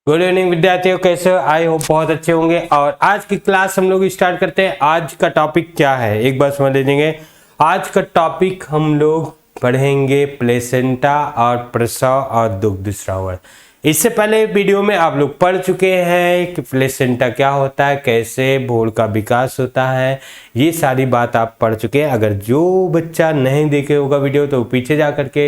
Good evening विद्यार्थियों, कैसे हो? आई होप बहुत अच्छे होंगे। और आज की क्लास हम लोग स्टार्ट करते हैं। आज का टॉपिक क्या है एक बार समझ लीजिए। आज का टॉपिक हम लोग पढ़ेंगे प्लेसेंटा और प्रसव और दुग्ध स्रावर। इससे पहले वीडियो में आप लोग पढ़ चुके हैं कि प्लेसेंटा क्या होता है, कैसे भ्रूण का विकास होता है, ये सारी बात आप पढ़ चुके हैं। अगर जो बच्चा नहीं देखे होगा वीडियो तो पीछे जा करके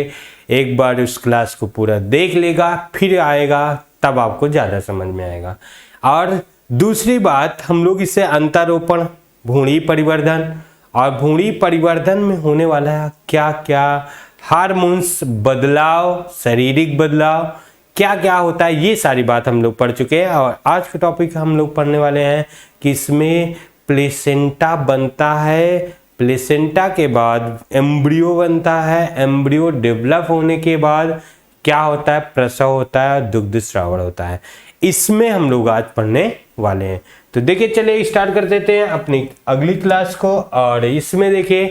एक बार उस क्लास को पूरा देख लेगा, फिर आएगा, तब आपको ज़्यादा समझ में आएगा। और दूसरी बात, हम लोग इसे अंतरोपण, भ्रूणी परिवर्धन और भ्रूणी परिवर्धन में होने वाला है क्या क्या हार्मोन्स बदलाव, शारीरिक बदलाव क्या क्या होता है, ये सारी बात हम लोग पढ़ चुके हैं। और आज का टॉपिक हम लोग पढ़ने वाले हैं कि इसमें प्लेसेंटा बनता है, प्लेसेंटा के बाद एम्ब्रियो बनता है, एम्ब्रियो डेवलप होने के बाद क्या होता है, प्रसव होता है, दुग्ध स्रावण होता है। इसमें हम लोग आज पढ़ने वाले हैं। तो देखिए, चलिए स्टार्ट कर देते हैं अपनी अगली क्लास को। और इसमें देखिए,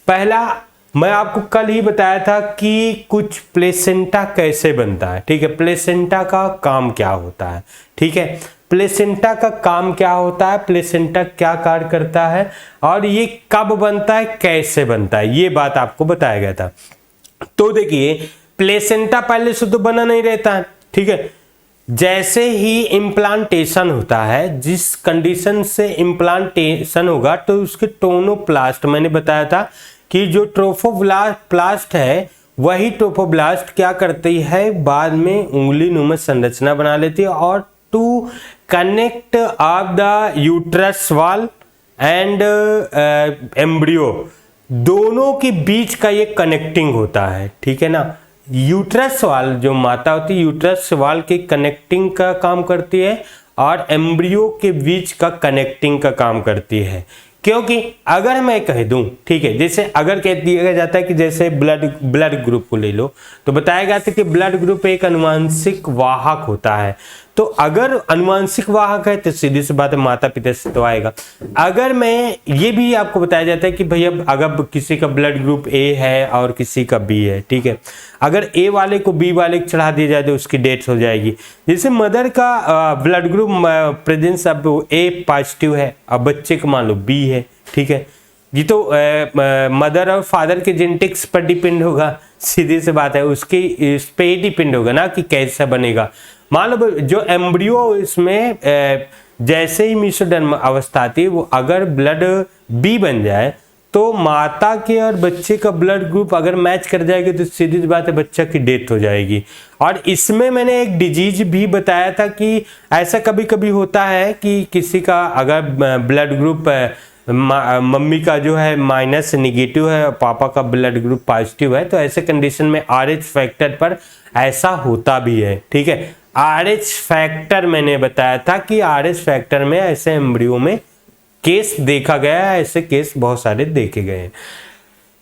पहला मैं आपको कल ही बताया था कि कुछ प्लेसेंटा कैसे बनता है। ठीक है, प्लेसेंटा का काम क्या होता है। ठीक है, प्लेसेंटा का काम क्या होता है, प्लेसेंटा क्या कार्य करता है और ये कब बनता है, कैसे बनता है, ये बात आपको बताया गया था। तो देखिए, प्लेसेंटा पहले से तो बना नहीं रहता है। ठीक है, जैसे ही इम्प्लांटेशन होता है, जिस कंडीशन से इम्प्लांटेशन होगा तो उसके टोनोप्लास्ट, मैंने बताया था कि जो ट्रोफोब्लास्ट है वही ट्रोफोब्लास्ट क्या करती है, बाद में उंगली नुमा संरचना बना लेती है और to connect of the uterus wall and embryo, दोनों के बीच का ये कनेक्टिंग होता है। ठीक है ना, यूट्रस वाल जो माता होती है यूट्रस वाल के कनेक्टिंग का काम करती है और एम्ब्रियो के बीच का कनेक्टिंग का काम करती है। क्योंकि अगर मैं कह दूं, ठीक है, जैसे अगर कह दिया जाता है कि जैसे ब्लड ग्रुप को ले लो, तो बताया गया था कि ब्लड ग्रुप एक अनुवांशिक वाहक होता है। तो अगर अनुवांशिक वाहक है तो सीधी सी बात है माता पिता से तो आएगा। अगर मैं ये भी आपको बताया जाता है कि भैया अगर किसी का ब्लड ग्रुप ए है और किसी का बी है, ठीक है, अगर ए वाले को बी वाले को चढ़ा दिया जाए तो उसकी डेथ हो जाएगी। जैसे मदर का ब्लड ग्रुप प्रेजेंस अब ए पॉजिटिव है, अब बच्चे का मान लो बी है। ठीक है, ये तो मदर और फादर के जेनेटिक्स पर डिपेंड होगा, सीधी सी बात है, उसकी इस पे ही डिपेंड होगा ना कि कैसा बनेगा। मान लो जो एम्ब्रियो इसमें जैसे ही मेसोडर्म अवस्था आती है, वो अगर ब्लड बी बन जाए तो माता के और बच्चे का ब्लड ग्रुप अगर मैच कर जाएगी तो सीधी बात है बच्चा की डेथ हो जाएगी। और इसमें मैंने एक डिजीज भी बताया था कि ऐसा कभी कभी होता है कि किसी का अगर ब्लड ग्रुप मम्मी का जो है माइनस नेगेटिव है और पापा का ब्लड ग्रुप पॉजिटिव है, तो ऐसे कंडीशन में RH फैक्टर पर ऐसा होता भी है। ठीक है, RH फैक्टर मैंने बताया था कि RH फैक्टर में ऐसे एम्ब्रियो में केस देखा गया है, ऐसे केस बहुत सारे देखे गए हैं।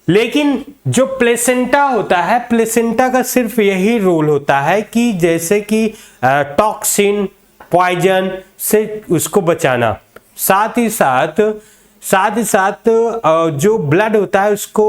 लेकिन जो प्लेसेंटा होता है, प्लेसेंटा का सिर्फ यही रोल होता है कि जैसे कि टॉक्सिन, पॉइजन से उसको बचाना, साथ ही साथ जो ब्लड होता है उसको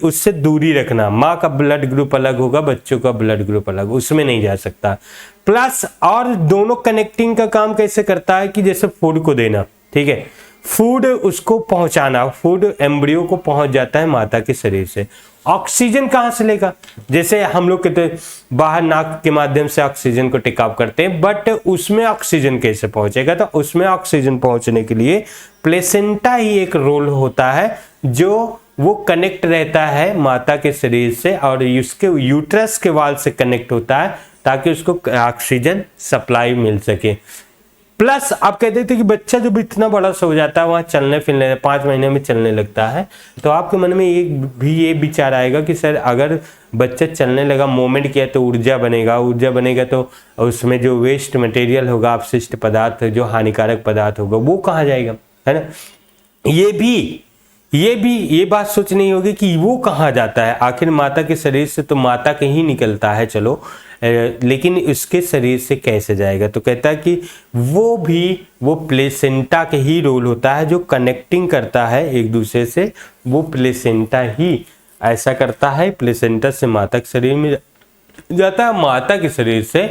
उससे दूरी रखना। माँ का ब्लड ग्रुप अलग होगा, बच्चों का ब्लड ग्रुप अलग, उसमें नहीं जा सकता। प्लस और दोनों कनेक्टिंग का काम कैसे करता है कि जैसे फूड को देना, ठीक है, फूड उसको पहुंचाना, फूड एम्ब्रियो को पहुंच जाता है माता के शरीर से। ऑक्सीजन कहाँ से लेगा, जैसे हम लोग कहते हैं बाहर नाक के माध्यम से ऑक्सीजन को टेकअप करते हैं, बट उसमें ऑक्सीजन कैसे पहुंचेगा, तो उसमें ऑक्सीजन पहुंचने के लिए प्लेसेंटा ही एक रोल होता है, जो वो कनेक्ट रहता है माता के शरीर से और उसके यूट्रस के वाल से कनेक्ट होता है ताकि उसको ऑक्सीजन सप्लाई मिल सके। प्लस आप कहते थे कि बच्चा जब इतना बड़ा सा हो जाता है, वहाँ चलने फिरने 5 महीने में चलने लगता है, तो आपके मन में ये विचार आएगा कि सर अगर बच्चा चलने लगा, मूवमेंट किया तो ऊर्जा बनेगा तो उसमें जो वेस्ट मटेरियल होगा, अपशिष्ट पदार्थ, जो हानिकारक पदार्थ होगा, वो कहाँ जाएगा, है ना। ये बात सोचनी होगी कि वो कहाँ जाता है, आखिर माता के शरीर से तो माता के ही निकलता है, चलो, लेकिन उसके शरीर से कैसे जाएगा। तो कहता है कि वो प्लेसेंटा के ही रोल होता है, जो कनेक्टिंग करता है एक दूसरे से, वो प्लेसेंटा ही ऐसा करता है, प्लेसेंटा से माता के शरीर में जाता है, माता के शरीर से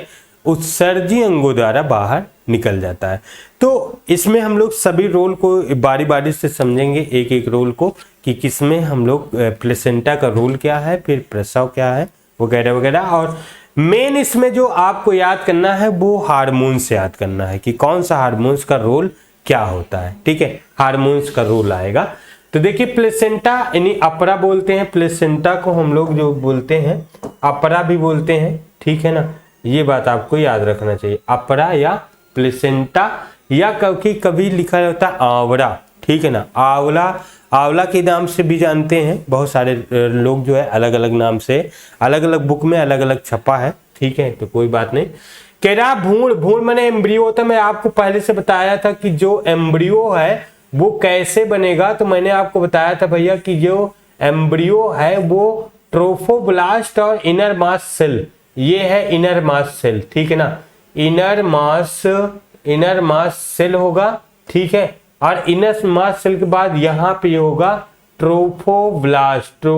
उत्सर्जी अंगों द्वारा बाहर निकल जाता है। तो इसमें हम लोग सभी रोल को बारी बारी से समझेंगे, एक एक रोल को, कि किसमें हम लोग प्लेसेंटा का रोल क्या है, फिर प्रसव क्या है, वगैरह वगैरह। और मेन इसमें जो आपको याद करना है वो हार्मोन्स से याद करना है कि कौन सा हार्मोन्स का रोल क्या होता है। ठीक है, हार्मोन्स का रोल आएगा। तो देखिए प्लेसेंटा यानी अपरा बोलते हैं, प्लेसेंटा को हम लोग जो बोलते हैं अपरा भी बोलते हैं। ठीक है ना, ये बात आपको याद रखना चाहिए, अपरा या प्लेसेंटा, या कभी लिखा होता है आवरा। ठीक है ना, आंवला, आंवला के नाम से भी जानते हैं बहुत सारे लोग जो है, अलग अलग नाम से, अलग अलग बुक में अलग अलग छपा है। ठीक है, तो कोई बात नहीं। कह रहा भ्रूण, भ्रूण मैंने एम्ब्रियो होता है। मैं आपको पहले से बताया था कि जो एम्ब्रियो है वो कैसे बनेगा, तो मैंने आपको बताया था भैया कि जो एम्ब्रियो है वो ट्रोफोब्लास्ट और इनर मास सेल, ये है इनर मास सेल। ठीक है ना, इनर मास सेल होगा। ठीक है, और इनर मास सेल के बाद यहाँ पे होगा ट्रोफोब्लास्ट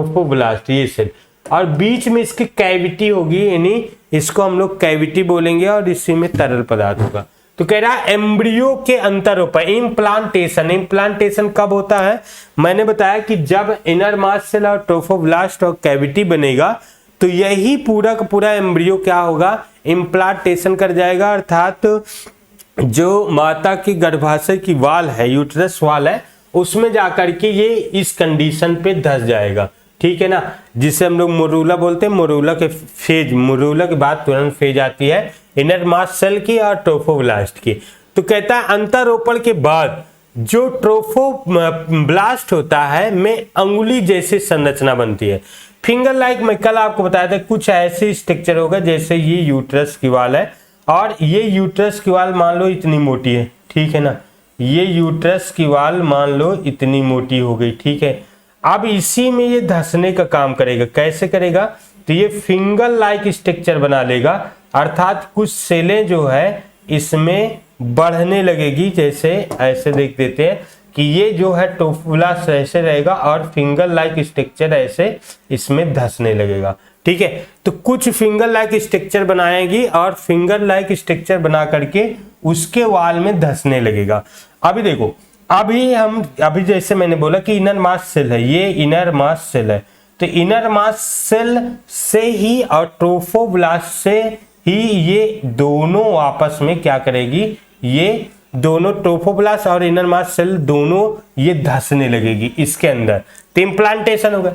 ये सेल, और बीच में इसकी कैविटी होगी, यानी इसको हम लोग कैविटी बोलेंगे, और इसी में तरल पदार्थ होगा। तो कह रहा एम्ब्रियो के अंतरोपण, इम्प्लांटेशन। इम्प्लांटेशन कब होता है, मैंने बताया कि जब इनर मास सेल और ट्रोफोब्लास्ट और कैविटी बनेगा तो यही पूरा का पूरा एम्ब्रियो क्या होगा, इम्प्लांटेशन कर जाएगा, अर्थात जो माता की गर्भाशय की वाल है, यूट्रस वाल है, उसमें जाकर के ये इस कंडीशन पे धस जाएगा। ठीक है ना, जिसे हम लोग मोरूला बोलते हैं। मोरूला के फेज, मोरूला के बाद तुरंत फेज आती है इनर मास सेल की और ट्रोफोब्लास्ट की। तो कहता है अंतरोपण के बाद जो ट्रोफोब्लास्ट होता है में अंगुली जैसी संरचना बनती है, फिंगर लाइक। मैं कल आपको बताया था कुछ ऐसी स्ट्रक्चर होगा जैसे ये यूट्रस की वाल है, और ये यूट्रस की वाल मान लो इतनी मोटी है। ठीक है ना, ये यूट्रस की वाल मान लो इतनी मोटी हो गई। ठीक है, अब इसी में ये धंसने का काम करेगा। कैसे करेगा, तो ये फिंगर लाइक स्ट्रक्चर बना लेगा, अर्थात कुछ सेलें जो है इसमें बढ़ने लगेगी। जैसे ऐसे देख देते हैं कि ये जो है ट्रोफोब्लास्ट ऐसे रहेगा और फिंगर लाइक स्ट्रक्चर ऐसे इसमें धंसने लगेगा। ठीक है, तो कुछ फिंगर लाइक स्ट्रक्चर बनाएगी और फिंगर लाइक स्ट्रक्चर बना करके उसके वाल में धंसने लगेगा। अभी देखो, अभी जैसे मैंने बोला कि इनर मास सेल है, ये इनर मास सेल है, तो इनर मास सेल से ही और ट्रोफोब्लास्ट से ही ये दोनों आपस में क्या करेगी, ये दोनों ट्रोफोब्लास्ट और इनर मास सेल दोनों ये धंसने लगेगी इसके अंदर, तो इम्प्लांटेशन होगा।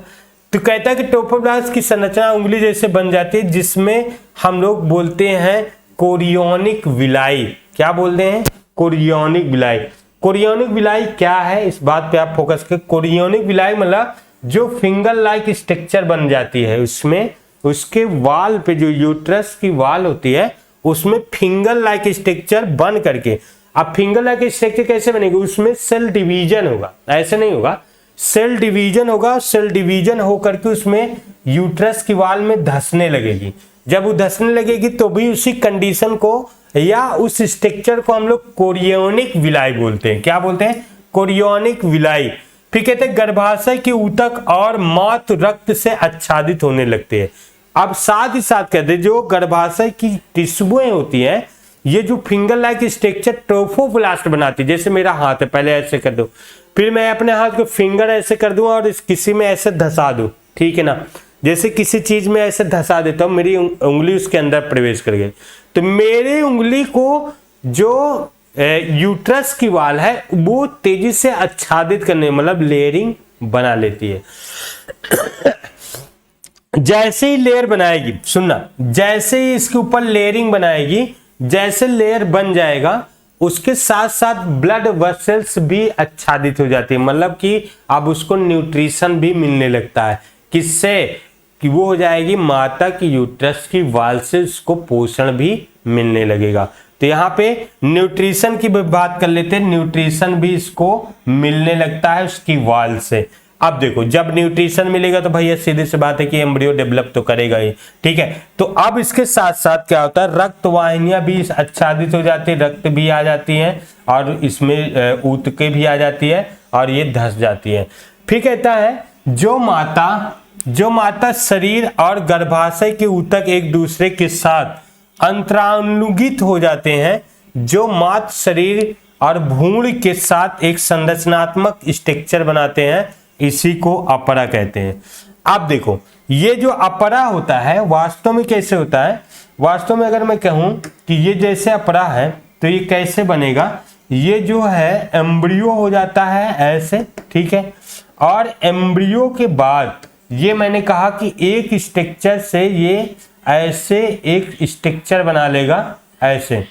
तो कहता है कि ट्रोफोब्लास्ट की संरचना उंगली जैसे बन जाती है, जिसमें हम लोग बोलते हैं कोरियोनिक विलाई। क्या बोलते हैं, कोरियोनिक विलाई। कोरियोनिक विलाई क्या है, इस बात पे आप फोकस करें। कोरियोनिक विलाई मतलब जो फिंगर लाइक स्ट्रक्चर बन जाती है, उसमें उसके वाल पे जो यूट्रस की वाल होती है उसमें फिंगर लाइक स्ट्रक्चर बन करके, अब फिंगर लाइक स्ट्रक्चर कैसे बनेगी, उसमें सेल डिवीजन होगा, ऐसे नहीं होगा, सेल डिवीजन होगा। सेल डिवीजन होकर के उसमें यूट्रस की वाल में धंसने लगेगी। जब वो धंसने लगेगी तो भी उसी कंडीशन को या उस स्ट्रक्चर को हम लोग कोरियोनिक विलाई बोलते हैं। क्या बोलते हैं, कोरियोनिक विलाई। फिर कहते हैं गर्भाशय के ऊतक और मातृ रक्त से आच्छादित होने लगते हैं। अब साथ ही साथ कहते हैं जो गर्भाशय की टिश्यूएं होती हैं, ये जो फिंगर लाइक स्ट्रक्चर ट्रोफोब्लास्ट बनाती है। जैसे मेरा हाथ है, पहले ऐसे कर दो, फिर मैं अपने हाथ को फिंगर ऐसे कर दूं और किसी में ऐसे धंसा दूं। ठीक है ना, जैसे किसी चीज में ऐसे धंसा देता हूं, मेरी उंगली उसके अंदर प्रवेश कर गई, तो मेरी उंगली को जो यूट्रस की वाल है वो तेजी से आच्छादित करने, मतलब लेयरिंग बना लेती है। जैसे ही लेयर बनाएगी, सुनना, जैसे ही इसके ऊपर लेयरिंग बनाएगी, जैसे लेयर बन जाएगा उसके साथ साथ ब्लड वेसल्स भी आच्छादित हो जाती है, मतलब कि अब उसको न्यूट्रिशन भी मिलने लगता है। किससे, कि वो हो जाएगी माता की यूट्रस की वाल से उसको पोषण भी मिलने लगेगा। तो यहाँ पे न्यूट्रिशन की बात कर लेते हैं, न्यूट्रिशन भी इसको मिलने लगता है उसकी वाल से। अब देखो, जब न्यूट्रिशन मिलेगा तो भैया सीधी सी बात है कि एम्ब्रियो डेवलप तो करेगा ही। ठीक है, तो अब इसके साथ साथ क्या होता है, रक्त वाहिनियां भी आच्छादित हो जाती है, रक्त भी आ जाती है और इसमें ऊतकें भी आ जाती है और ये धंस जाती है। फिर कहता है जो माता शरीर और गर्भाशय के ऊतक एक दूसरे के साथ अंतरानुगीत हो जाते हैं, जो मात्र शरीर और भ्रूण के साथ एक संरचनात्मक स्ट्रक्चर बनाते हैं, इसी को अपरा कहते हैं। अब देखो, ये जो अपरा होता है वास्तव में कैसे होता है, वास्तव में अगर मैं कहूं कि ये जैसे अपरा है तो ये कैसे बनेगा, ये जो है एम्ब्रियो हो जाता है ऐसे, ठीक है। और एम्ब्रियो के बाद ये मैंने कहा कि एक स्ट्रक्चर से ये ऐसे एक स्ट्रक्चर बना लेगा ऐसे,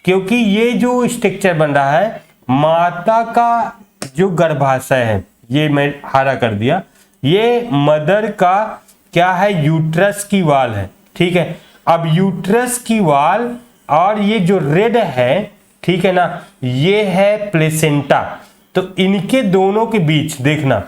क्योंकि ये जो स्ट्रक्चर बन रहा है माता का जो गर्भाशय है, ये मैं हरा कर दिया, ये मदर का क्या है, यूट्रस की वाल है, ठीक है। अब यूट्रस की वाल और ये जो रेड है, ठीक है ना, ये है प्लेसेंटा। तो इनके दोनों के बीच देखना,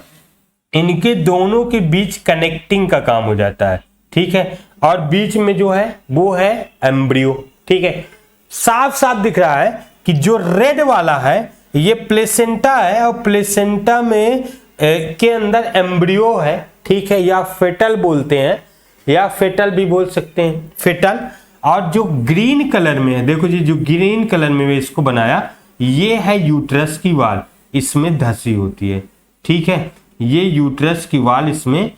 इनके दोनों के बीच कनेक्टिंग का काम हो जाता है, ठीक है। और बीच में जो है वो है एम्ब्रियो, ठीक है। साफ साफ दिख रहा है कि जो रेड वाला है ये प्लेसेंटा है और प्लेसेंटा में के अंदर एम्ब्रियो है, ठीक है, या फेटल बोलते हैं, या फेटल भी बोल सकते हैं, फेटल। और जो ग्रीन कलर में है, देखो जी, जो ग्रीन कलर में इसको बनाया, ये है यूट्रस की वाल, इसमें धसी होती है, ठीक है। ये यूट्रस की वाल, इसमें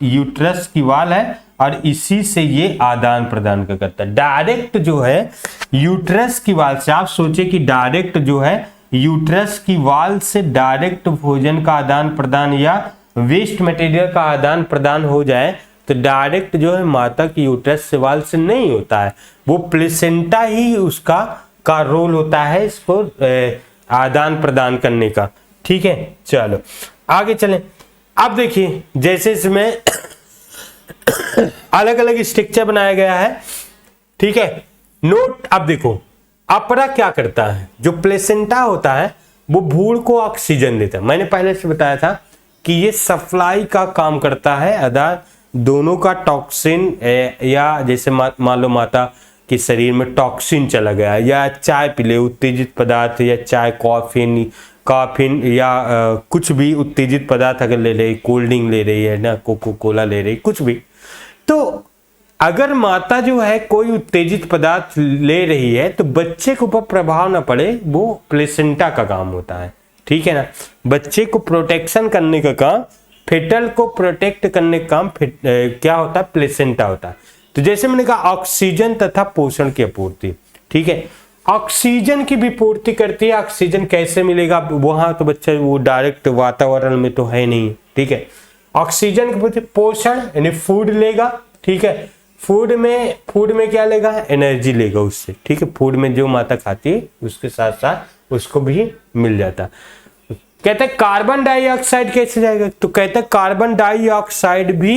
यूट्रस की वाल है और इसी से ये आदान प्रदान का करता है। डायरेक्ट जो है यूट्रस की वाल से, आप सोचे कि डायरेक्ट जो है यूट्रस की वाल से डायरेक्ट भोजन का आदान प्रदान या वेस्ट मटेरियल का आदान प्रदान हो जाए, तो डायरेक्ट जो है माता की यूट्रस से वाल से नहीं होता है, वो प्लेसेंटा ही उसका का रोल होता है इसको आदान प्रदान करने का, ठीक है। चलो आगे चलें। अब देखिए, जैसे इसमें अलग अलग स्ट्रक्चर बनाया गया है, ठीक है। नोट, अब देखो अपरा क्या करता है, जो प्लेसेंटा होता है वो भ्रूण को ऑक्सीजन देता है। मैंने पहले से बताया था कि ये सप्लाई का काम करता है, अदा दोनों का टॉक्सिन, या जैसे मान लो माता के शरीर में टॉक्सिन चला गया, या चाय पी ले उत्तेजित पदार्थ, या चाय कॉफिन या कुछ भी उत्तेजित पदार्थ अगर ले रही, कोल्ड ड्रिंक ले रही है ना, कोको कोला ले रही, कुछ भी, तो अगर माता जो है कोई उत्तेजित पदार्थ ले रही है तो बच्चे के ऊपर प्रभाव ना पड़े, वो प्लेसेंटा का काम होता है, ठीक है ना। बच्चे को प्रोटेक्शन करने का काम, फेटल को प्रोटेक्ट करने का काम क्या होता है, प्लेसेंटा होता है। तो जैसे मैंने कहा ऑक्सीजन तथा पोषण की आपूर्ति, ठीक है। ऑक्सीजन की भी पूर्ति करती है। ऑक्सीजन कैसे मिलेगा, वहां तो बच्चा वो डायरेक्ट वातावरण में तो है नहीं, ठीक है। ऑक्सीजन की पूर्ति, पोषण यानी फूड लेगा, ठीक है। फूड में क्या लेगा, एनर्जी लेगा उससे, ठीक है। फूड में जो माता खाती है उसके साथ साथ उसको भी मिल जाता। कहते हैं कार्बन डाइऑक्साइड कैसे जाएगा, तो कहते हैं कार्बन डाइऑक्साइड भी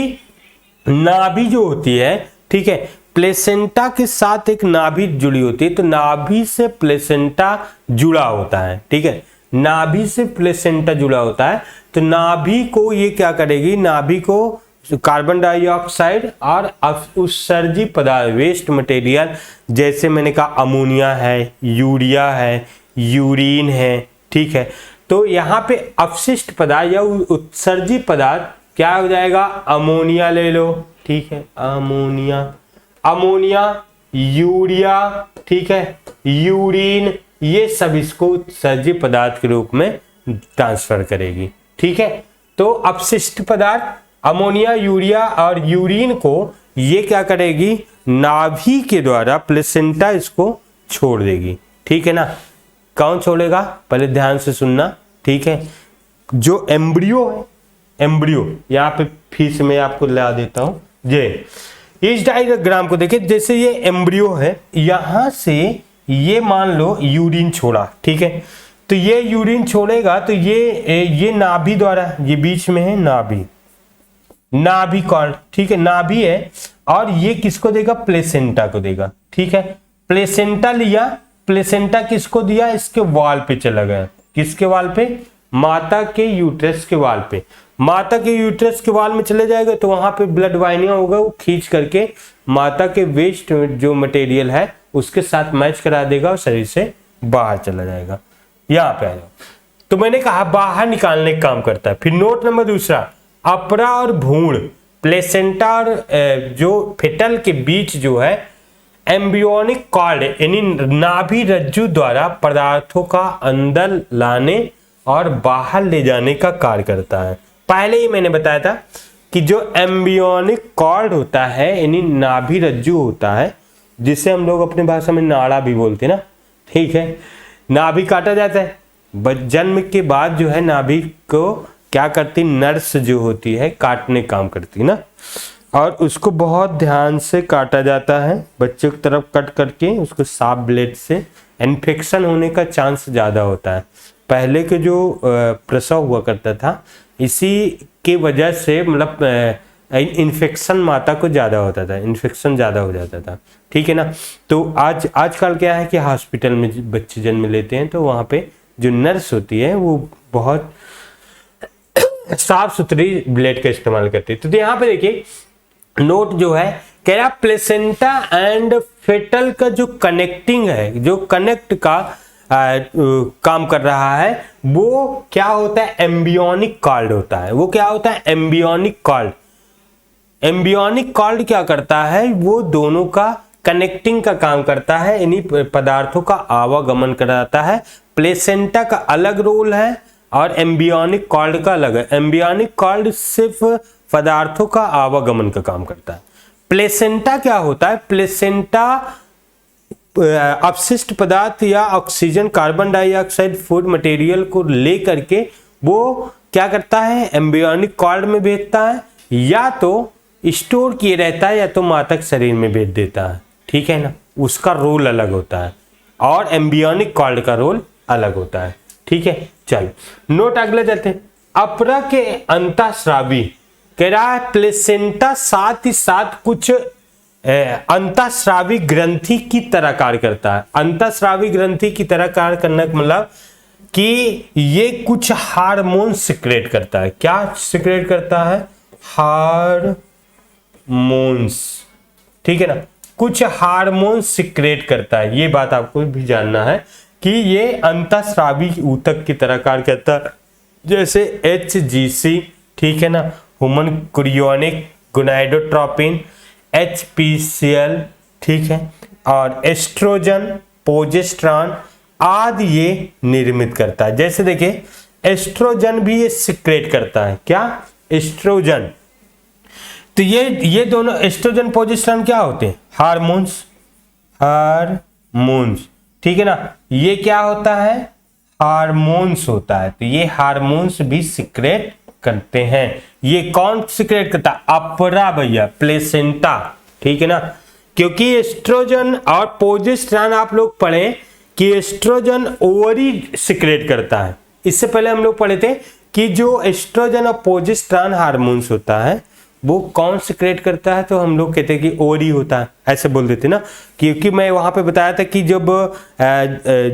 नाभि जो होती है, ठीक है, प्लेसेंटा के साथ एक नाभि जुड़ी होती है, तो नाभि से प्लेसेंटा जुड़ा होता है, ठीक है। नाभि से प्लेसेंटा जुड़ा होता है, तो नाभि को ये क्या करेगी, नाभि को कार्बन डाइऑक्साइड और उत्सर्जी पदार्थ, वेस्ट मटेरियल, जैसे मैंने कहा अमोनिया है, यूरिया है, यूरिन है, ठीक है। तो यहाँ पे अपशिष्ट पदार्थ या उत्सर्जी पदार्थ क्या हो जाएगा, अमोनिया ले लो, ठीक है, अमोनिया, यूरिया, ठीक है, यूरिन, ये सब इसको उत्सर्जी पदार्थ के रूप में ट्रांसफर करेगी, ठीक है। तो अपशिष्ट पदार्थ अमोनिया, यूरिया और यूरिन को ये क्या करेगी, नाभि के द्वारा प्लेसेंटा इसको छोड़ देगी, ठीक है ना। कौन छोड़ेगा, पहले ध्यान से सुनना, ठीक है। जो एम्ब्रियो है, एम्ब्रियो यहाँ पे फीस में आपको ला देता हूं, ये इस डायग्राम को देखिए, जैसे ये एम्ब्रियो है, यहां से ये मान लो यूरिन छोड़ा, ठीक है। तो ये यूरिन छोड़ेगा तो ये नाभि द्वारा, ये बीच में है नाभि कॉर्ड, ठीक है, नाभि है, और ये किसको देगा, प्लेसेंटा को देगा, ठीक है। प्लेसेंटा लिया, प्लेसेंटा किसको दिया, इसके वाल पे चला गया, किसके वाल पे, माता के यूट्रस के वाल पे। माता के यूट्रस के वाल में चले जाएगा तो वहां पे ब्लड वाहिनियां होगा, वो खींच करके माता के वेस्ट जो मटेरियल है उसके साथ मैच करा देगा और शरीर से बाहर चला जाएगा, यहाँ पे आएगा। तो मैंने कहा बाहर निकालने का काम करता है। फिर नोट नंबर दूसरा, अपरा और भ्रूण, प्लेसेंटा और जो फेटल के बीच जो है एम्ब्रियोनिक कॉर्ड यानी नाभि रज्जु द्वारा पदार्थों का अंदर लाने और बाहर ले जाने का कार्य करता है। पहले ही मैंने बताया था कि जो एम्ब्रियोनिक कॉर्ड होता है यानी नाभि रज्जु होता है, जिसे हम लोग अपनी भाषा में नाड़ा भी बोलते हैं ना, ठीक है। नाभि काटा जाता है, जन्म के बाद जो है नाभि को क्या करती, नर्स जो होती है काटने काम करती है ना, और उसको बहुत ध्यान से काटा जाता है बच्चे की तरफ कट करके, उसको साफ ब्लेड से। इन्फेक्शन होने का चांस ज़्यादा होता है। पहले के जो प्रसव हुआ करता था, इसी के वजह से मतलब इन्फेक्शन माता को ज़्यादा होता था, इन्फेक्शन ज़्यादा हो जाता था, ठीक है ना। तो आजकल क्या है कि हॉस्पिटल में बच्चे जन्म लेते हैं तो वहाँ पे जो नर्स होती है वो बहुत साफ सुथरी ब्लेड का इस्तेमाल करती है। तो यहाँ पे देखिए नोट जो है कह रहा प्लेसेंटा एंड फेटल का जो कनेक्टिंग है, जो कनेक्ट का काम कर रहा है, वो क्या होता है, एम्ब्रियोनिक कॉर्ड होता है। वो क्या होता है, एम्ब्रियोनिक कॉर्ड। एम्ब्रियोनिक कॉर्ड क्या करता है, वो दोनों का कनेक्टिंग का काम करता है, यानी पदार्थों का आवागमन कराता है। प्लेसेंटा का अलग रोल है और एम्ब्रियोनिक कॉर्ड का अलग है। एम्ब्रियोनिक कॉर्ड सिर्फ पदार्थों का आवागमन का काम करता है। प्लेसेंटा क्या होता है, प्लेसेंटा अपशिष्ट पदार्थ या oxygen, carbon dioxide, food material को लेकर के वो क्या करता है, एम्ब्रियोनिक कॉर्ड में भेजता है, या तो स्टोर किए रहता है या तो माता के शरीर में भेज देता है, ठीक है ना। उसका रोल अलग होता है और एम्ब्रियोनिक कॉर्ड का रोल अलग होता है, ठीक है। चलो नोट अगले जाते हैं। अपरा के अंतःस्रावी कह रहा है प्लेसेंटा साथ ही साथ कुछ अंतःस्रावी ग्रंथि की तरह कार्य करता है। अंतःस्रावी ग्रंथि की तरह कार्य करने का मतलब कि ये कुछ हार्मोन सिक्रेट करता है। क्या सिक्रेट करता है, हार्मोन्स, ठीक है ना। कुछ हार्मोन सिक्रेट करता है, ये बात आपको भी जानना है कि ये अंतःस्रावी ऊतक की तरह कार्य करता है, जैसे HGC, ठीक है ना, ह्यूमन कुरियोनिक गोनाडोट्रोपिन, HPCL, ठीक है, और एस्ट्रोजन, प्रोजेस्टेरॉन आदि ये निर्मित करता है। जैसे देखिए एस्ट्रोजन भी ये सिक्रेट करता है। क्या, एस्ट्रोजन। तो ये दोनों एस्ट्रोजन प्रोजेस्टेरॉन क्या होते हैं, हार्मोन्स, हार्मोन्स, ठीक है ना। ये क्या होता है, हार्मोन्स होता है। तो ये हार्मोन्स भी सिक्रेट करते हैं। ये कौन सिक्रेट करता है, अपरा भैया, प्लेसेंटा, ठीक है ना। क्योंकि एस्ट्रोजन और प्रोजेस्टेरॉन आप लोग पढ़े कि एस्ट्रोजन ओवरी सिक्रेट करता है। इससे पहले हम लोग पढ़े थे कि जो एस्ट्रोजन और प्रोजेस्टेरॉन हार्मोन्स होता है वो कौन सिक्रेट करता है, तो हम लोग कहते हैं कि ओवरी होता है, ऐसे बोल देते ना। क्योंकि मैं वहां पे बताया था कि जब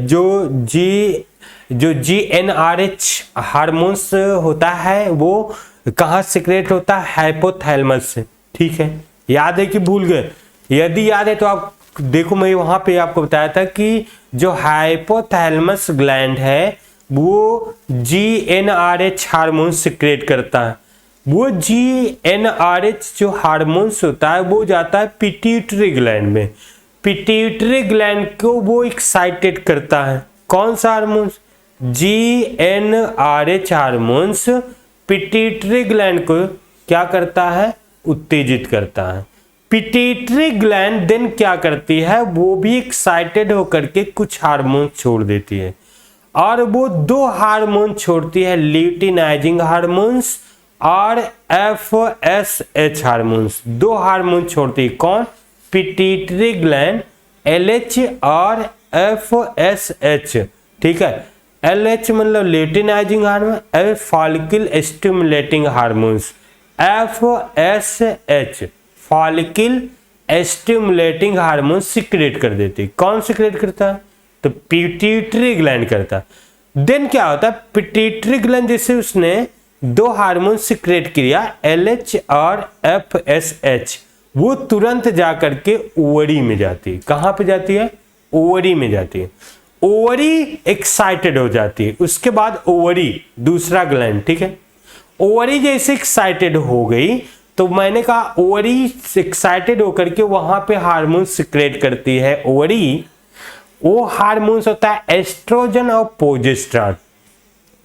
जो GnRH हार्मोन्स होता है वो कहाँ सिक्रेट होता है, हाइपोथैलेमस से, ठीक है। याद है कि भूल गए, यदि याद है तो आप देखो, मैं वहां पे आपको बताया था कि जो हाइपोथैलेमस ग्लैंड है वो GnRH हार्मोन सिक्रेट करता है। वो GnRH जो हार्मोन्स होता है वो जाता है पिट्यूटरी ग्लैंड में। पिट्यूटरी ग्लैंड को वो एक्साइटेड करता है। कौन सा hormones, GnRH hormones pituitary gland को क्या करता है, उत्तेजित करता है। पिट्यूटरी ग्लैंड देन क्या करती है, वो भी एक्साइटेड होकर के कुछ हार्मोन छोड़ देती है, और वो दो हार्मोन छोड़ती है, ल्यूटिनाइजिंग हार्मोन्स और FSH हार्मोन्स। दो हार्मोन छोड़ती है, कौन, पिट्यूटरी ग्लैंड, LH और FSH, ठीक है। LH मतलब luteinizing hormone, follicle stimulating hormones, FSH follicle stimulating hormone secrete कर देती है। कौन सिक्रेट करता है, तो पिट्यूटरी ग्लैंड करता है। देन क्या होता है, पिट्यूटरी ग्लैंड जैसे उसने दो हार्मोन सिक्रेट किया, LH और FSH, वो तुरंत जाकर के ओवरी में जाती है। कहां पे जाती है, ओवरी में जाती है। ओवरी एक्साइटेड हो जाती है, उसके बाद ओवरी दूसरा ग्लैंड, ठीक है। ओवरी जैसे एक्साइटेड हो गई तो मैंने कहा ओवरी एक्साइटेड होकर के वहां पे हार्मोन सिक्रेट करती है। ओवरी वो हार्मोन्स होता है एस्ट्रोजन और प्रोजेस्टेरॉन,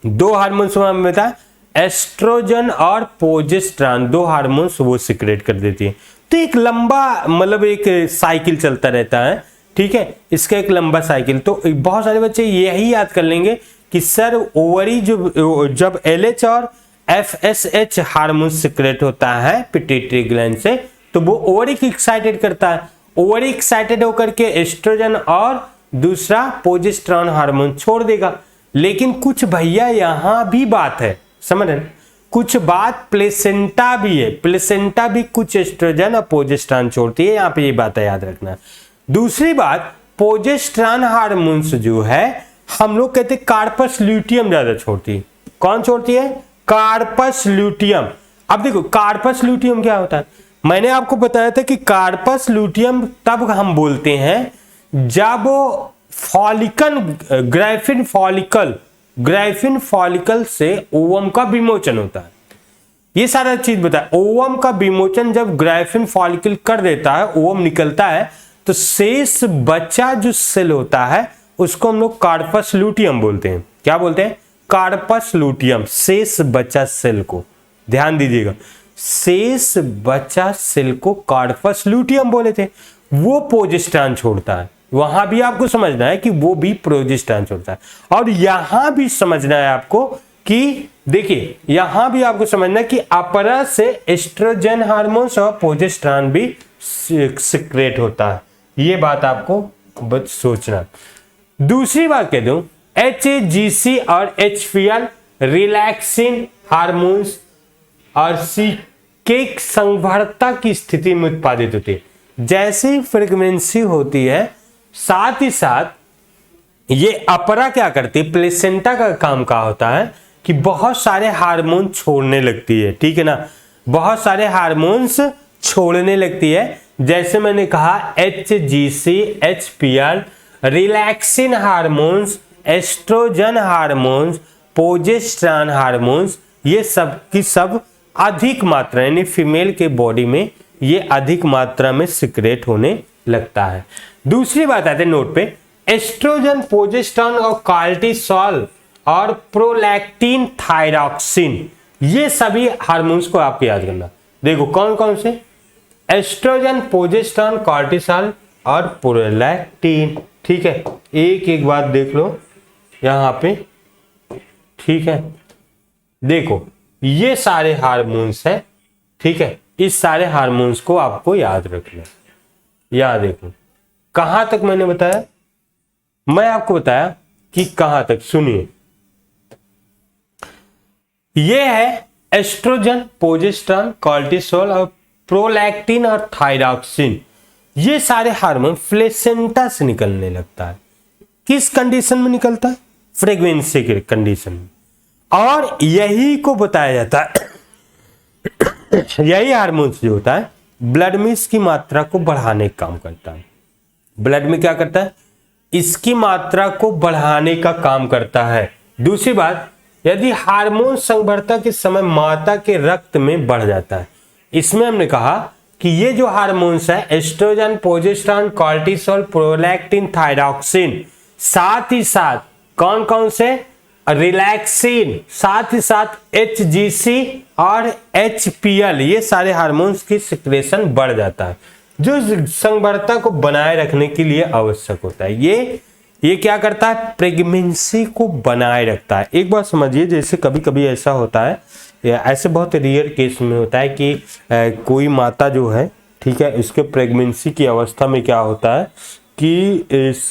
दो हार्मोन्स में बताया, एस्ट्रोजन और प्रोजेस्टेरॉन, दो हार्मोन्स वो सिक्रेट कर देती है। तो एक लंबा मतलब एक साइकिल चलता रहता है, ठीक है, इसका एक लंबा साइकिल। तो बहुत सारे बच्चे यही याद कर लेंगे कि सर ओवरी जब LH और FSH हार्मोन सिक्रेट होता है पिट्यूटरी ग्लैंड से, तो वो ओवरी को एक्साइटेड करता है। ओवरी एक्साइटेड होकर के एस्ट्रोजन और दूसरा प्रोजेस्टेरॉन हार्मोन छोड़ देगा। लेकिन कुछ भैया यहां भी बात है, समझ रहे, कुछ बात प्लेसेंटा भी है, प्लेसेंटा भी कुछ एस्ट्रोजन और प्रोजेस्टेरॉन छोड़ती है, यहां पे ये बात याद रखना। दूसरी बात, प्रोजेस्टेरॉन हार्मोन्स जो है हम लोग कहते हैं कार्पस ल्यूटियम ज्यादा छोड़ती है। कौन छोड़ती है? Corpus luteum. अब देखो कार्पस ल्यूटियम क्या होता है, मैंने आपको बताया था कि कार्पस ल्यूटियम तब हम बोलते हैं जब फॉलिकल ग्राइफिन फॉलिकल से ओवम का विमोचन होता है। ये सारा चीज बताया, ओवम का विमोचन जब ग्राइफिन फॉलिकल कर देता है, ओवम निकलता है, तो शेष बचा जो सेल होता है उसको हम लोग कार्पस ल्यूटियम बोलते हैं। क्या बोलते हैं? Corpus luteum. शेष बचा सेल को, ध्यान दीजिएगा, शेष बचा सेल को कार्पस ल्यूटियम बोले थे। वो प्रोजेस्टेरॉन छोड़ता है, वहां भी आपको समझना है कि वो भी प्रोजेस्टेरॉन छोड़ता है। और यहां भी समझना है आपको कि देखिए, यहां भी आपको समझना है कि अपरा से एस्ट्रोजन हार्मोन्स और प्रोजेस्टेरॉन भी सिक्रेट होता है। ये बात आपको सोचना। दूसरी बात कह दूं, HGC और HPL रिलैक्सिन हार्मोन्स और के संवरता की स्थिति में उत्पादित होती है। जैसे ही फ्रीक्वेंसी होती है, साथ ही साथ ये अपरा क्या करती है, प्लेसेंटा का काम क्या होता है कि बहुत सारे हार्मोन छोड़ने लगती है, ठीक है ना, बहुत सारे हार्मोन्स छोड़ने लगती है। जैसे मैंने कहा HGC, HPL, relaxin hormones, estrogen hormones, progesterone hormones, ये सब की सब अधिक मात्रा यानी फीमेल के बॉडी में ये अधिक मात्रा में सिक्रेट होने लगता है। दूसरी बात आते हैं नोट पे, एस्ट्रोजन, प्रोजेस्टेरॉन और कार्टिसोल और प्रोलैक्टिन, थायरॉक्सिन, ये सभी हार्मोन्स को आपको याद करना। देखो कौन कौन से, एस्ट्रोजन, प्रोजेस्टेरॉन, कार्टिसोल और प्रोलैक्टिन, ठीक है। एक एक बात देख लो यहां पे, ठीक है। देखो ये सारे हार्मोन्स हैं, ठीक है, इस सारे हार्मोन्स को आपको याद रखना। याद देखो कहां तक मैंने बताया, मैं आपको बताया कि कहां तक, सुनिए। ये है एस्ट्रोजन, प्रोजेस्टेरॉन, कॉर्टिसोल और प्रोलैक्टिन और थायरॉक्सिन, ये सारे हार्मोन प्लेसेंटा से निकलने लगता है। किस कंडीशन में निकलता है? फ्रेगनेंसी के कंडीशन में। और यही को बताया जाता है यही हार्मोन जो होता है ब्लड में इसकी मात्रा को बढ़ाने का काम करता है। ब्लड में क्या करता है? इसकी मात्रा को बढ़ाने का काम करता है। दूसरी बात, यदि हार्मोन संवरता के समय माता के रक्त में बढ़ जाता है, इसमें हमने कहा कि ये जो हार्मोन्स है estrogen, progesterone, cortisol, prolactin, thyroxine, साथ ही साथ कौन कौन से, रिलैक्सिन, साथ ही साथ HGC और HPL, ये सारे हार्मोन्स की सिक्रेशन बढ़ जाता है, जो संवरता को बनाए रखने के लिए आवश्यक होता है। ये क्या करता है? प्रेगनेंसी को बनाए रखता है। एक बात समझिए, जैसे कभी कभी ऐसा होता है, ऐसे बहुत रेयर केस में होता है कि कोई माता जो है, ठीक है, इसके प्रेगनेंसी की अवस्था में क्या होता है कि इस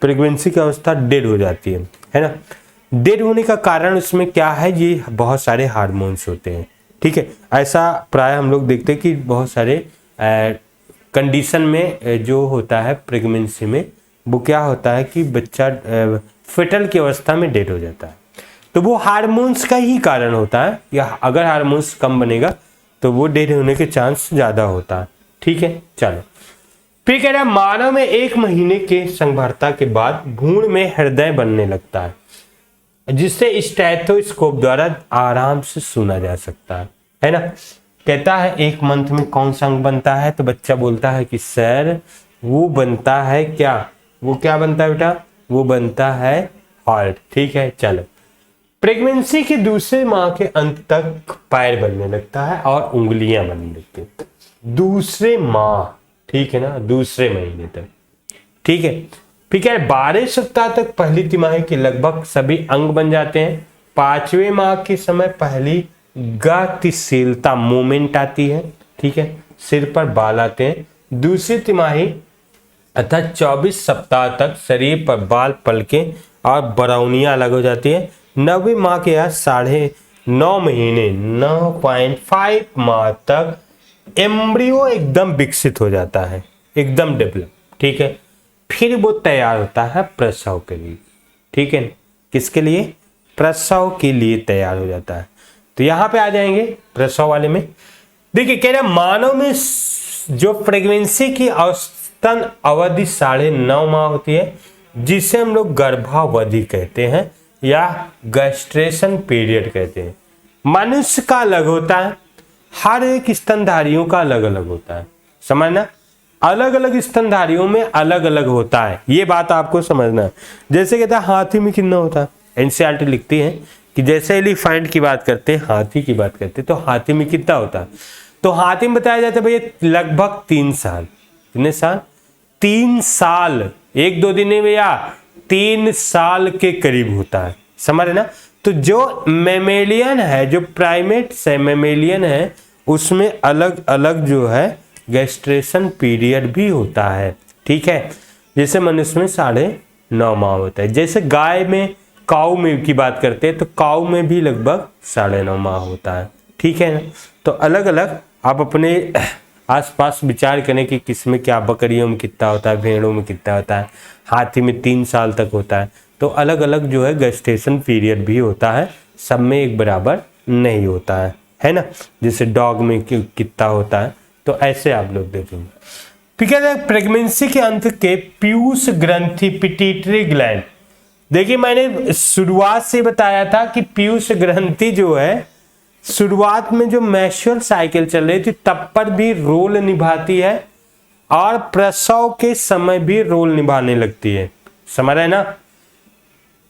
प्रेगनेंसी की अवस्था डेड हो जाती है ना। डेड होने का कारण उसमें क्या है? ये बहुत सारे हार्मोन्स होते हैं, ठीक है। ऐसा प्राय हम लोग देखते हैं कि बहुत सारे कंडीशन में जो होता है प्रेगनेंसी में, वो क्या होता है कि बच्चा फेटल की अवस्था में डेड हो जाता है। तो वो हार्मोन्स का ही कारण होता है, या अगर हार्मोन्स कम बनेगा तो वो डेड होने के चांस ज्यादा होता है, ठीक है। चलो फिर कह रहा है, मानव में 1 महीने के संवरता के बाद भ्रूण में हृदय बनने लगता है, जिससे स्टेथोस्कोप द्वारा आराम से सुना जा सकता है ना। कहता है एक मंथ में कौन सा अंग बनता है, तो बच्चा बोलता है कि सर वो बनता है क्या, वो क्या बनता है बेटा, वो बनता है हार्ट। ठीक है, चलो। प्रेगनेंसी के दूसरे माह के अंत तक पैर बनने लगता है और उंगलियां बनने लगती है। दूसरे माह, ठीक है ना, दूसरे महीने तक। ठीक है, फिर क्या है, 12 सप्ताह तक पहली तिमाही के लगभग सभी अंग बन जाते हैं। 5वें माह के समय पहली गतिशीलता मूवमेंट आती है। ठीक है, सिर पर बाल आते हैं। दूसरी तिमाही अर्थात 24 सप्ताह तक शरीर पर बाल, पलकें और बरौनियां अलग हो जाती है। 9वें माह के 9.5 महीने 9.5 माह तक एम्ब्रियो एकदम विकसित हो जाता है, एकदम डेवलप। ठीक है, फिर वो तैयार होता है प्रसव के लिए। ठीक है, किसके लिए, प्रसव के लिए तैयार हो जाता है। तो यहां पे आ जाएंगे प्रसव वाले में। देखिए कह रहे मानव में जो प्रेगनेंसी की औसतन अवधि 9.5 माह होती है, जिसे हम लोग गर्भावधि कहते हैं या गैस्ट्रेशन पीरियड कहते हैं। मनुष्य का अलग होता है, हर एक स्तनधारियों का अलग अलग होता है, समझना, अलग अलग स्तनधारियों में अलग अलग होता है, ये बात आपको समझना है। जैसे कहता है हाथी में कितना होता है, एनसीईआरटी लिखती है कि जैसे एलिफेंट की बात करते हैं, हाथी की बात करते हैं, तो हाथी में कितना होता है, तो हाथी में बताया जाता है भैया लगभग 3 साल। कितने साल, 3 साल, 1-2 दिन में भैया 3 साल के करीब होता है, समझ ना। तो जो मेमेलियन है, जो प्राइमेट से मेमेलियन है, उसमें अलग अलग जो है गैस्ट्रेशन पीरियड भी होता है। ठीक है, जैसे मनुष्य में 9.5 माह होता है। जैसे गाय में, काऊ में की बात करते हैं, तो काऊ में भी लगभग 9.5 माह होता है। ठीक है ना, तो अलग अलग आप अपने आसपास विचार करें कि किस में क्या, बकरियों में कितना होता है, भेड़ों में कितना होता है, हाथी में 3 साल तक होता है। तो अलग अलग जो है गैस्ट्रेशन पीरियड भी होता है, सब में एक बराबर नहीं होता है ना। जैसे डॉग में कितना होता है, तो ऐसे आप लोग देखेंगे। ठीक है, प्रेगनेंसी के अंत के पीयूष ग्रंथि, पिट्यूटरी ग्लैंड, देखिए मैंने शुरुआत से बताया था कि पीयूष ग्रंथि जो है शुरुआत में जो मेंस्ट्रुअल साइकिल चल रही थी तब पर भी रोल निभाती है और प्रसव के समय भी रोल निभाने लगती है, समझ रहे ना।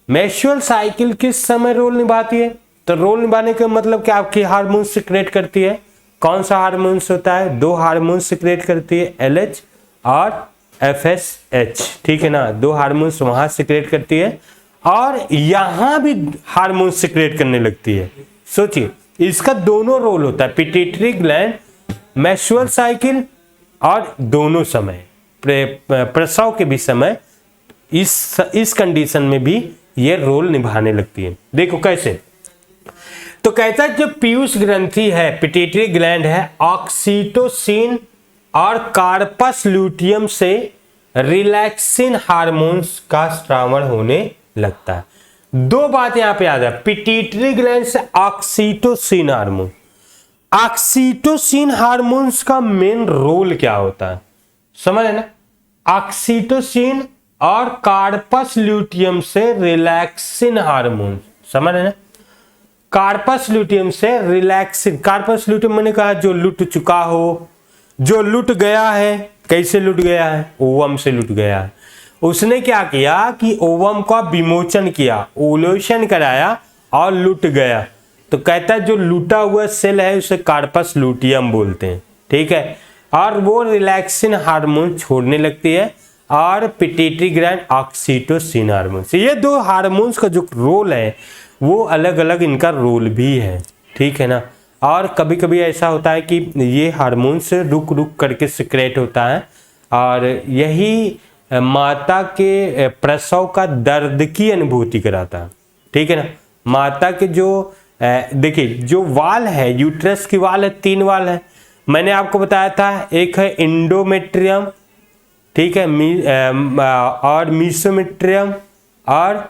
मेंस्ट्रुअल साइकिल किस समय रोल निभाती है, तो रोल निभाने का मतलब कि आपकी हार्मोन सिक्रेट करती है। कौन सा हार्मोन्स होता है, 2 हार्मोन सिक्रेट करती है, LH और FSH। ठीक है ना, 2 हार्मोन्स वहां सिक्रेट करती है और यहां भी हार्मोन सिक्रेट करने लगती है। सोचिए इसका दोनों रोल होता है, पिट्यूटरी ग्लैंड, मेंस्ट्रुअल साइकिल और दोनों समय, प्रसव के भी समय, इस कंडीशन में भी ये रोल निभाने लगती है। देखो कैसे, तो कहता है जो पीयूष ग्रंथि है, पिट्यूटरी ग्लैंड है, ऑक्सीटोसिन और कार्पस ल्यूटियम से रिलैक्सिन हार्मोन्स का स्रावण होने लगता है। 2 बात यहां पे याद है, पिट्यूटरी ग्लैंड से ऑक्सीटोसिन हार्मोन। ऑक्सीटोसिन हार्मोन्स का मेन रोल क्या होता है, समझ है ना। ऑक्सीटोसिन और कार्पस ल्यूटियम से रिलैक्सिन हार्मोन, समझ है ना। कार्पस ल्यूटियम से रिलैक्सिन, कार्पस ल्यूटियम मैंने कहा जो लुट चुका हो, जो लुट गया है, कैसे लुट गया है, ओवम से लुट गया है। उसने क्या किया कि ओवम का विमोचन किया, ओव्यूलेशन कराया और लुट गया। तो कहता है जो लूटा हुआ सेल है उसे कार्पस ल्यूटियम बोलते हैं। ठीक है, और वो रिलैक्सिन हार्मोन छोड़ने लगती है और पिट्यूटरी ग्लैंड ऑक्सीटोसिन हार्मोन। ये 2 हार्मोन्स का जो रोल है वो अलग अलग इनका रोल भी है। ठीक है ना, और कभी कभी ऐसा होता है कि ये हार्मोन्स रुक रुक करके सिक्रेट होता है और यही माता के प्रसव का दर्द की अनुभूति कराता है। ठीक है ना, माता के जो देखिए जो वाल है, यूट्रस की वाल है, 3 वाल है, मैंने आपको बताया था, एक है इंडोमेट्रियम, ठीक है, और मीसोमेट्रियम, और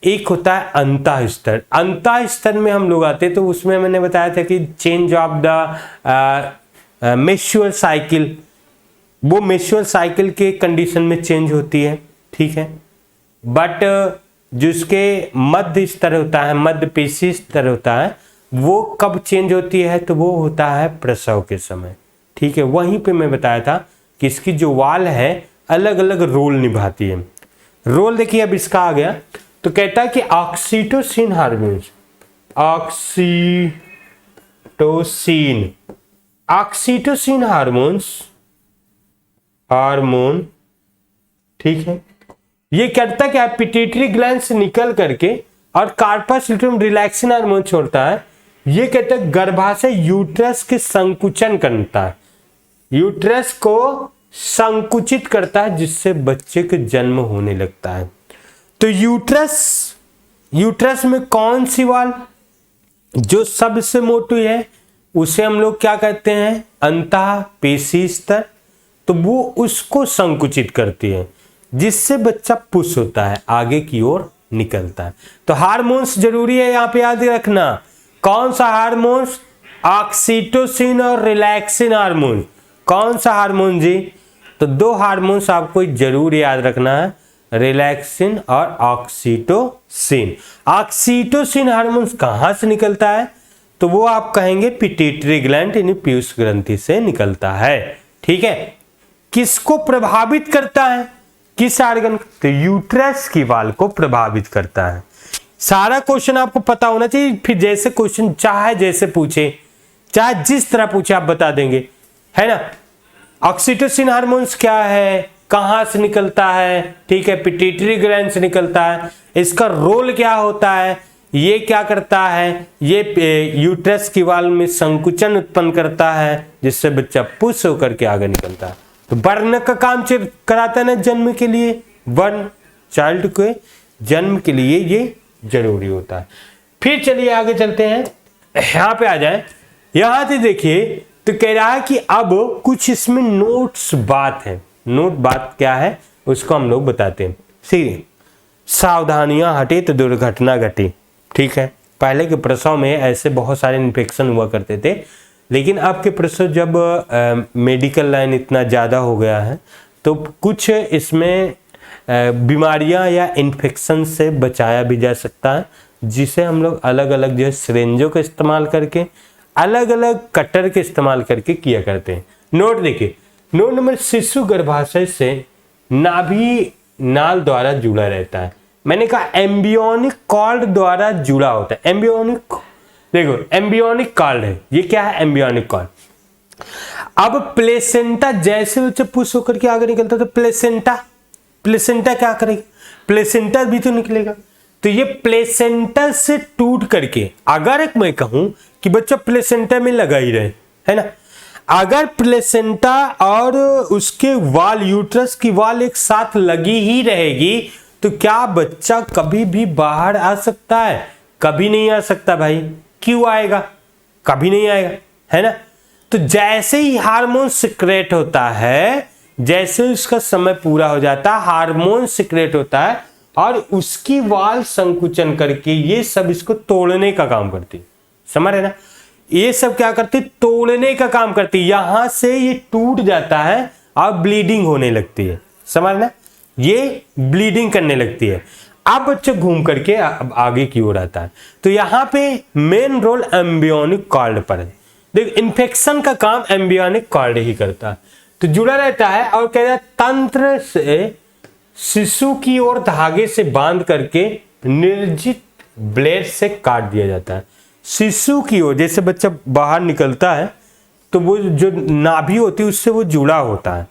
एक होता है अंतःस्तर। अंतःस्तर में हम लोग आते हैं तो उसमें मैंने बताया था कि change of the menstrual cycle, वो मेंस्ट्रुअल साइकिल के कंडीशन में चेंज होती है। ठीक है, बट जिसके मध्य स्तर होता है, मध्य पेशी स्तर होता है, वो कब चेंज होती है, तो वो होता है प्रसव के समय। ठीक है, वहीं पे मैं बताया था कि इसकी जो वाल है अलग अलग रोल निभाती है। रोल देखिए अब इसका आ गया, तो कहता है कि ऑक्सीटोसिन हार्मोन्स, ऑक्सीटोसिन हार्मोन, ठीक है, ये करता क्या है, पिट्यूटरी ग्लैंड से निकल करके और कार्पस ल्यूटेयम रिलैक्सिन हार्मोन छोड़ता है। ये कहते हैं गर्भाशय यूट्रस के संकुचन करता है, यूट्रस को संकुचित करता है, जिससे बच्चे के जन्म होने लगता है। तो यूट्रस में कौन सी वाल जो सबसे मोटी है उसे हम लोग क्या कहते हैं, अंतः पेशी स्तर। तो वो उसको संकुचित करती है, जिससे बच्चा पुश होता है, आगे की ओर निकलता है। तो हार्मोन्स जरूरी है यहाँ पे याद रखना। कौन सा हार्मोन्स, ऑक्सीटोसिन और रिलैक्सिन हार्मोन। कौन सा हार्मोन जी, तो दो हार्मोन्स आपको जरूर याद रखना है, रिलैक्सिन और ऑक्सीटोसिन। ऑक्सीटोसिन हार्मोन्स कहां से निकलता है, तो वो आप कहेंगे पिट्यूटरी ग्लैंड यानी पीयूष ग्रंथि से निकलता है। ठीक है, किसको प्रभावित करता है, किस आर्गन, तो यूट्रस की वाल को प्रभावित करता है। सारा क्वेश्चन आपको पता होना चाहिए, फिर जैसे क्वेश्चन चाहे जैसे पूछे, चाहे जिस तरह पूछे आप बता देंगे, है ना। ऑक्सीटोसिन हार्मोन्स क्या है, कहां से निकलता है, ठीक है, पिट्यूटरी ग्लैंड से निकलता है, इसका रोल क्या होता है, ये क्या करता है, ये यूट्रस की वाल में संकुचन उत्पन्न करता है, जिससे बच्चा पुश होकर के आगे निकलता है। तो वर्ण का काम कराता है ना जन्म के लिए, वर्ण चाइल्ड के जन्म के लिए ये जरूरी होता है। फिर चलिए आगे चलते हैं, यहां पे आ जाए। यहां से देखिए तो कह रहा है कि अब कुछ इसमें नोट्स बात है। नोट बात क्या है उसको हम लोग बताते हैं। सीधे सावधानियां हटे तो दुर्घटना घटी। ठीक है, पहले के प्रसव में ऐसे बहुत सारे इन्फेक्शन हुआ करते थे, लेकिन अब के प्रसव जब मेडिकल लाइन इतना ज़्यादा हो गया है तो कुछ इसमें बीमारियां या इन्फेक्शन से बचाया भी जा सकता है, जिसे हम लोग अलग अलग जो है सिरेंजों का इस्तेमाल करके, अलग अलग कटर के इस्तेमाल करके किया करते हैं। नोट देखिए, नोट नंबर, शिशु गर्भाशय से नाभि नाल द्वारा जुड़ा रहता है। मैंने कहा एम्ब्रियोनिक कॉर्ड द्वारा जुड़ा होता है। एम्ब्रियोनिक, देखो एम्ब्रियोनिक कॉर्ड है, ये क्या है, एम्ब्रियोनिक कॉर्ड। अब प्लेसेंटा जैसे बच्चा पुश होकर के आगे निकलता है, तो प्लेसेंटा क्या करेगी, प्लेसेंटा भी तो निकलेगा। तो ये प्लेसेंटा से टूट करके, अगर एक मैं कहूं कि बच्चा प्लेसेंटा में लगा ही रहे, है ना, अगर प्लेसेंटा और उसके वाल, यूट्रस की वाल एक साथ लगी ही रहेगी, तो क्या बच्चा कभी भी बाहर आ सकता है? कभी नहीं आ सकता भाई। क्यों आएगा? कभी नहीं आएगा, है ना। तो जैसे ही हार्मोन सिक्रेट होता है, जैसे उसका समय पूरा हो जाता है, हार्मोन सिक्रेट होता है और उसकी वाल संकुचन करके ये सब इसको तोड़ने का काम करती है। समझ रहे ना, ये सब क्या करती, तोड़ने का काम करती है। यहां से ये टूट जाता है और ब्लीडिंग होने लगती है। समझ ना, ये ब्लीडिंग करने लगती है। अब बच्चा घूम करके अब आगे की ओर आता है। तो यहाँ पे मेन रोल एम्ब्रियोनिक कॉर्ड पर है। देख, इन्फेक्शन का काम एम्ब्रियोनिक कॉर्ड ही करता है, तो जुड़ा रहता है और कह रहा है तंत्र से शिशु की ओर धागे से बांध करके निर्जित ब्लेड से काट दिया जाता है। शिशु की ओर, जैसे बच्चा बाहर निकलता है तो वो जो नाभि होती है उससे वो जुड़ा होता है।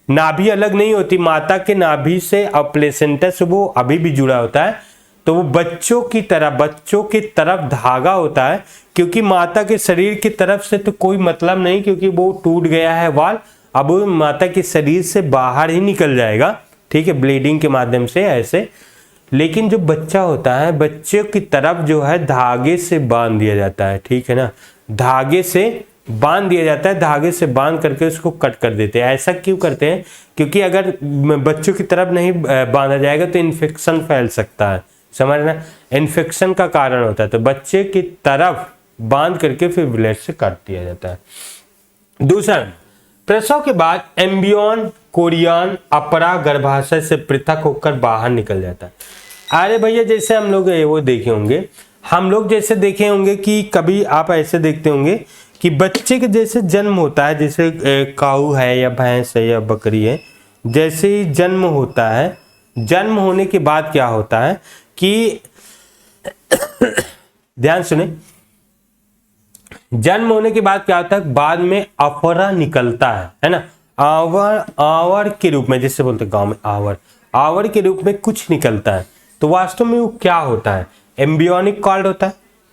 नाभि अलग नहीं होती, माता के नाभि से और प्लेसेंटा से वो अभी भी जुड़ा होता है। तो वो बच्चों की तरफ धागा होता है, क्योंकि माता के शरीर की तरफ से तो कोई मतलब नहीं, क्योंकि वो टूट गया है वाल, अब वो माता के शरीर से बाहर ही निकल जाएगा। ठीक है, ब्लीडिंग के माध्यम से ऐसे। लेकिन जो बच्चा होता है, बच्चे की तरफ जो है धागे से बांध दिया जाता है। ठीक है ना, धागे से बांध दिया जाता है, धागे से बांध करके उसको कट कर देते हैं। ऐसा क्यों करते हैं? क्योंकि अगर बच्चों की तरफ नहीं बांधा जाएगा तो इन्फेक्शन फैल सकता है। समझना, इन्फेक्शन का कारण होता है। तो बच्चे की तरफ बांध करके फिर ब्लेड से काट दिया जाता है। दूसरा, प्रसव के बाद एम्ब्रियन कोरियन अपरा गर्भाशय से पृथक होकर बाहर निकल जाता है। अरे भैया, जैसे हम लोग वो देखे होंगे, हम लोग जैसे देखे होंगे कि कभी आप ऐसे देखते होंगे कि बच्चे के जैसे जन्म होता है, जैसे काऊ है या भैंस है या बकरी है, जैसे ही जन्म होता है, जन्म होने के बाद क्या होता है कि ध्यान सुने, जन्म होने के बाद क्या होता है, बाद में अफरा निकलता है ना, आवर, आवर के रूप में, जैसे बोलते गांव में आवर, आवर के रूप में कुछ निकलता है। तो वास्तव में वो क्या होता है, एम्ब्रियोनिक कॉर्ड होता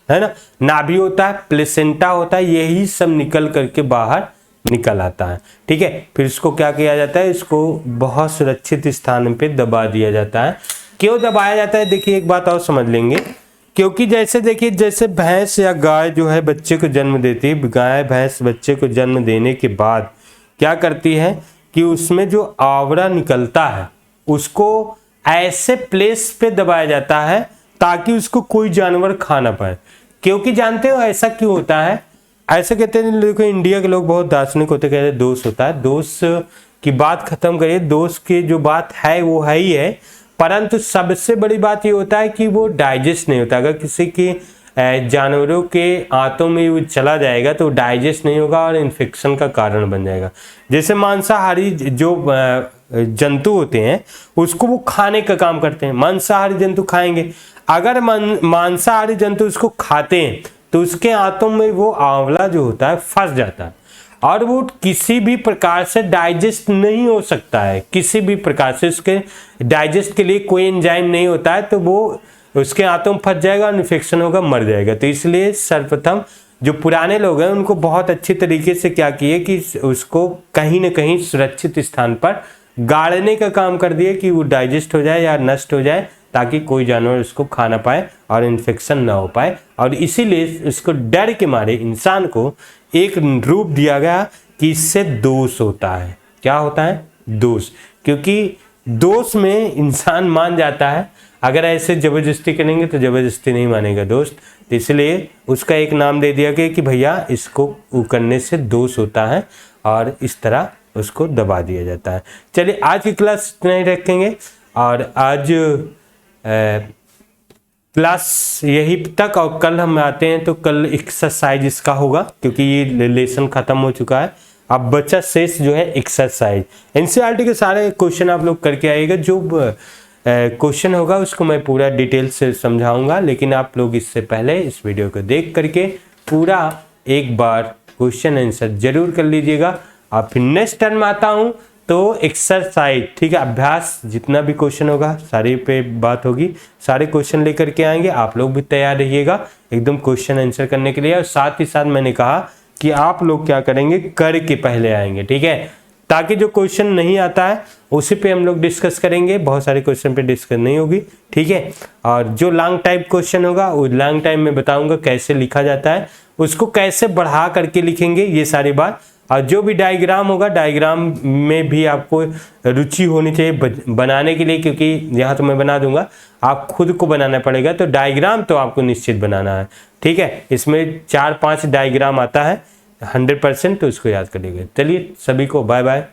है ना, नाभि होता है, प्लेसेंटा होता है, यही सब निकल करके बाहर निकल आता है। ठीक है, फिर इसको क्या किया जाता है, इसको बहुत सुरक्षित स्थान पे दबा दिया जाता है। क्यों दबाया जाता है, देखिए एक बात और समझ लेंगे, क्योंकि जैसे देखिए, जैसे भैंस या गाय जो है बच्चे को जन्म देती है, गाय भैंस बच्चे को जन्म देने के बाद क्या करती है कि उसमें जो आवरा निकलता है उसको ऐसे प्लेस पे दबाया जाता है ताकि उसको कोई जानवर खा ना पाए। क्योंकि जानते हो ऐसा क्यों होता है, ऐसे कहते हैं, देखो इंडिया के लोग बहुत दार्शनिक होते, कहते हैं दोष होता है, दोष की बात खत्म करिए, दोष की जो बात है वो है ही है, परंतु सबसे बड़ी बात ये होता है कि वो डाइजेस्ट नहीं होता। अगर किसी के जानवरों के आंतों में वो चला जाएगा तो डाइजेस्ट नहीं होगा और इन्फेक्शन का कारण बन जाएगा। जैसे मांसाहारी जो जंतु होते हैं उसको वो खाने का काम करते हैं, मांसाहारी जंतु खाएंगे, अगर मांसाहारी जंतु उसको खाते हैं तो उसके आंतों में वो आंवला जो होता है फंस जाता है और वो किसी भी प्रकार से डाइजेस्ट नहीं हो सकता है, किसी भी प्रकार से उसके डाइजेस्ट के लिए कोई एंजाइम नहीं होता है, तो वो उसके आंतों में फंस जाएगा और इन्फेक्शन होगा, मर जाएगा। तो इसलिए सर्वप्रथम जो पुराने लोग हैं उनको बहुत अच्छी तरीके से क्या किए कि उसको कहीं ना कहीं सुरक्षित स्थान पर गाड़ने का काम कर दिए कि वो डाइजेस्ट हो जाए या नष्ट हो जाए, ताकि कोई जानवर उसको खा ना पाए और इन्फेक्शन ना हो पाए। और इसीलिए उसको डर के मारे इंसान को एक रूप दिया गया कि इससे दोष होता है। क्या होता है, दोष, क्योंकि दोष में इंसान मान जाता है, अगर ऐसे जबरदस्ती करेंगे तो जबरदस्ती नहीं मानेगा दोस्त, तो इसलिए उसका एक नाम दे दिया गया कि भैया इसको करने से दोष होता है और इस तरह उसको दबा दिया जाता है। चलिए आज की क्लास इतना ही रखेंगे और आज क्लास यही तक, और कल हम आते हैं तो कल एक्सरसाइज इसका होगा, क्योंकि ये लेसन खत्म हो चुका है। अब बच्चा शेष जो है एक्सरसाइज, एनसीईआरटी के सारे क्वेश्चन आप लोग करके आइएगा। जो क्वेश्चन होगा उसको मैं पूरा डिटेल से समझाऊंगा, लेकिन आप लोग इससे पहले इस वीडियो को देख करके पूरा एक बार क्वेश्चन आंसर जरूर कर लीजिएगा। और फिर नेक्स्ट टर्म आता हूँ तो एक्सरसाइज, ठीक है, अभ्यास जितना भी क्वेश्चन होगा सारे पे बात होगी, सारे क्वेश्चन लेकर के आएंगे। आप लोग भी तैयार रहिएगा एकदम क्वेश्चन आंसर करने के लिए। और साथ ही साथ मैंने कहा कि आप लोग क्या करेंगे, करके पहले आएंगे, ठीक है, ताकि जो क्वेश्चन नहीं आता है उसी पे हम लोग डिस्कस करेंगे, बहुत सारे क्वेश्चन पे डिस्कस नहीं होगी, ठीक है। और जो लॉन्ग टाइप क्वेश्चन होगा वो लॉन्ग टाइम में बताऊंगा कैसे लिखा जाता है, उसको कैसे बढ़ा करके लिखेंगे, ये सारी बात। और जो भी डायग्राम होगा, डायग्राम में भी आपको रुचि होनी चाहिए बनाने के लिए, क्योंकि यहाँ तो मैं बना दूंगा, आप खुद को बनाना पड़ेगा। तो डायग्राम तो आपको निश्चित बनाना है, ठीक है। इसमें 4-5 डायग्राम आता है 100%, तो उसको याद करिएगा। चलिए सभी को बाय बाय।